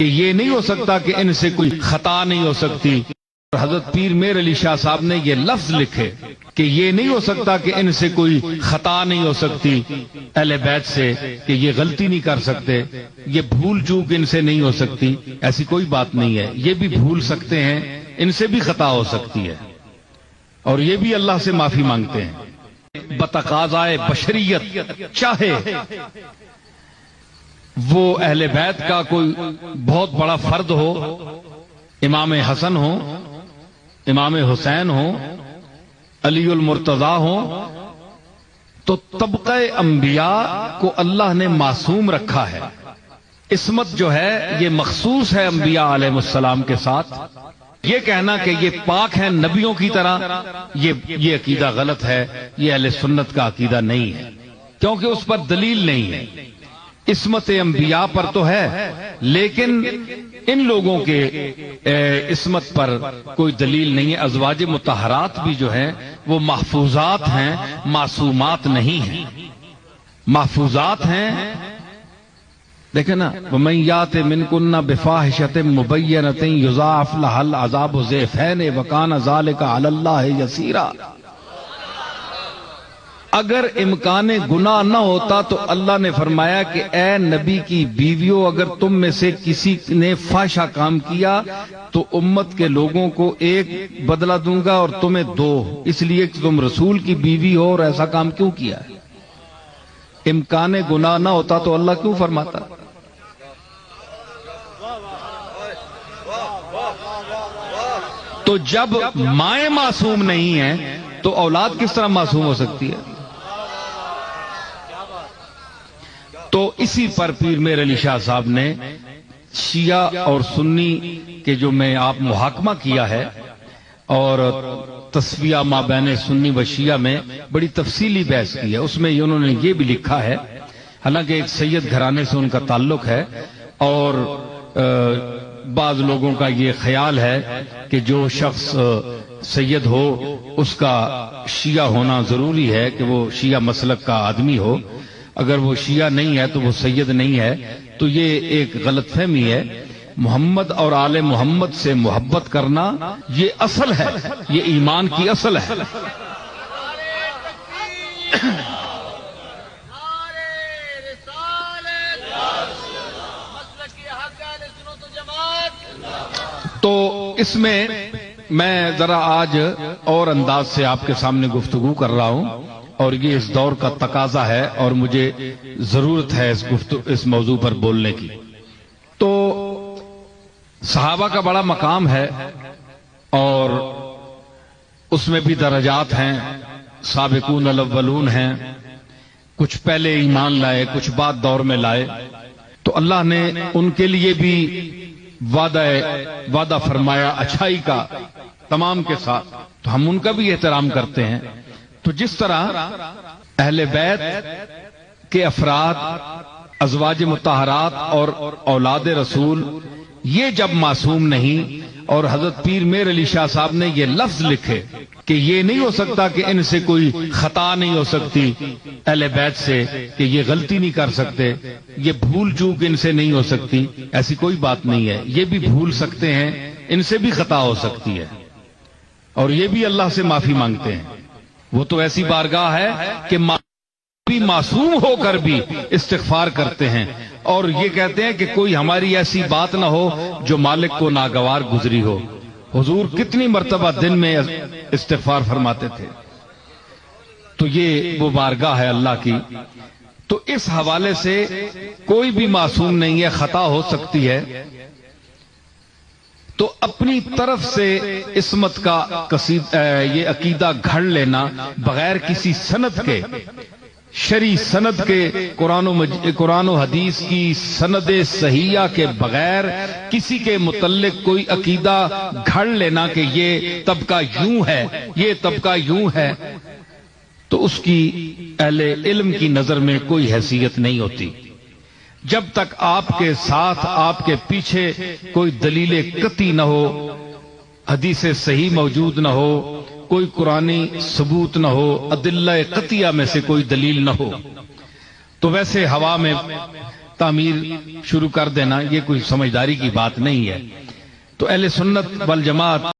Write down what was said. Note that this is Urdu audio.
کہ یہ نہیں ہو سکتا کہ ان سے کوئی خطا نہیں ہو سکتی. حضرت پیر میر علی شاہ صاحب نے یہ لفظ لکھے کہ یہ نہیں ہو سکتا کہ ان سے کوئی خطا نہیں ہو سکتی اہل بیت سے، کہ یہ غلطی نہیں کر سکتے، یہ بھول چوک ان سے نہیں ہو سکتی. ایسی کوئی بات نہیں ہے، یہ بھی بھول سکتے ہیں، ان سے بھی خطا ہو سکتی ہے، اور یہ بھی اللہ سے معافی مانگتے ہیں. بتقاضائے بشریت چاہے وہ اہل بیت کا کوئی بہت بڑا فرد ہو، امام حسن ہو، امام حسین ہو، علی المرتضی ہو، تو طبقہ انبیاء کو اللہ نے معصوم رکھا ہے. عصمت جو ہے یہ مخصوص ہے انبیاء علیہ السلام کے ساتھ. یہ کہنا کہ یہ پاک ہیں نبیوں کی طرح، یہ عقیدہ غلط ہے، یہ اہل سنت کا عقیدہ نہیں ہے، کیونکہ اس پر دلیل نہیں ہے. عصمت انبیاء پر تو ہے، لیکن ان لوگوں کے عصمت پر کوئی دلیل نہیں ہے. ازواج مطہرات بھی جو ہیں وہ محفوظات ہیں، معصومات نہیں ہیں، محفوظات ہیں. دیکھیں نا، وَمَن يَأْتِ مِنكُنَّ بِفَاحِشَةٍ مُبَيِّنَةٍ يُضَاعَفْ لَهَا الْعَذَابُ ضِعْفَيْنِ وَكَانَ ذَلِكَ عَلَى اللَّهِ يَسِيرًا. اگر امکان گناہ نہ ہوتا تو اللہ نے فرمایا کہ اے نبی کی بیویوں، اگر تم میں سے کسی نے فحشہ کام کیا تو امت کے لوگوں کو ایک بدلہ دوں گا اور تمہیں دو، اس لیے کہ تم رسول کی بیوی ہو اور ایسا کام کیوں کیا ہے. امکان گناہ نہ ہوتا تو اللہ کیوں فرماتا؟ تو جب مائیں معصوم نہیں ہیں تو اولاد کس طرح معصوم ہو سکتی ہے؟ تو اسی پر پیر میر علی شاہ صاحب نے شیعہ اور سنی کے جو میں آپ محاکمہ کیا ہے، اور تسویہ ما بین سنی و شیعہ میں بڑی تفصیلی بحث کی ہے. اس میں انہوں نے یہ بھی لکھا ہے، حالانکہ ایک سید گھرانے سے ان کا تعلق ہے، اور بعض لوگوں کا یہ خیال ہے کہ جو شخص سید ہو اس کا شیعہ ہونا ضروری ہے، کہ وہ شیعہ مسلک کا آدمی ہو. اگر وہ شیعہ نہیں ہے تو وہ سید نہیں ہے. تو یہ ایک غلط فہمی ہے. محمد اور آل محمد سے محبت کرنا یہ اصل ہے، یہ ایمان کی اصل ہے. تو اس میں ذرا آج اور انداز سے آپ کے سامنے گفتگو کر رہا ہوں، اور یہ اس دور کا تقاضا ہے اور مجھے ضرورت ہے اس موضوع پر بولنے کی. تو صحابہ کا بڑا مقام ہے، اور اس میں بھی درجات ہیں. سابقون الاولون ہیں، کچھ پہلے ایمان لائے، کچھ بعد دور میں لائے. تو اللہ نے ان کے لیے بھی وعدہ فرمایا اچھائی کا تمام کے ساتھ، تو ہم ان کا بھی احترام کرتے ہیں. تو جس طرح اہل بیت کے افراد، ازواج مطہرات اور اولاد رسول یہ جب معصوم نہیں، اور حضرت پیر میر علی شاہ صاحب نے یہ لفظ لکھے کہ یہ نہیں ہو سکتا کہ ان سے کوئی خطا نہیں ہو سکتی اہل بیت سے، کہ یہ غلطی نہیں کر سکتے، یہ بھول چوک ان سے نہیں ہو سکتی، ایسی کوئی بات نہیں ہے. یہ بھی بھول سکتے ہیں، ان سے بھی خطا ہو سکتی ہے، اور یہ بھی اللہ سے معافی مانگتے ہیں. وہ تو ایسی بارگاہ ہے کہ معصوم ہو کر بھی استغفار کرتے ہیں، اور یہ کہتے ہیں کہ کوئی ہماری ایسی بات نہ ہو جو مالک کو ناگوار گزری ہو. حضور کتنی مرتبہ دن میں استغفار فرماتے تھے. تو یہ وہ بارگاہ ہے اللہ کی. تو اس حوالے سے کوئی بھی معصوم نہیں ہے، خطا ہو سکتی ہے. تو اپنی طرف سے عصمت کا یہ عقیدہ گھڑ لینا بغیر کسی سند کے، شرعی سند کے، قرآن و حدیث کی سند صحیحہ کے بغیر کسی کے متعلق کوئی عقیدہ گھڑ لینا کہ یہ طبقہ یوں ہے، یہ طبقہ یوں ہے، تو اس کی اہل علم کی نظر میں کوئی حیثیت نہیں ہوتی. جب تک آپ کے ساتھ، آپ کے پیچھے کوئی دلیل قطعی نہ ہو، حدیث صحیح موجود نہ ہو، کوئی قرآنی ثبوت نہ ہو، ادلہ قطعیہ میں سے کوئی دلیل نہ ہو، تو ویسے ہوا میں تعمیر شروع کر دینا یہ کوئی سمجھداری کی بات نہیں ہے۔ تو اہل سنت والجماعت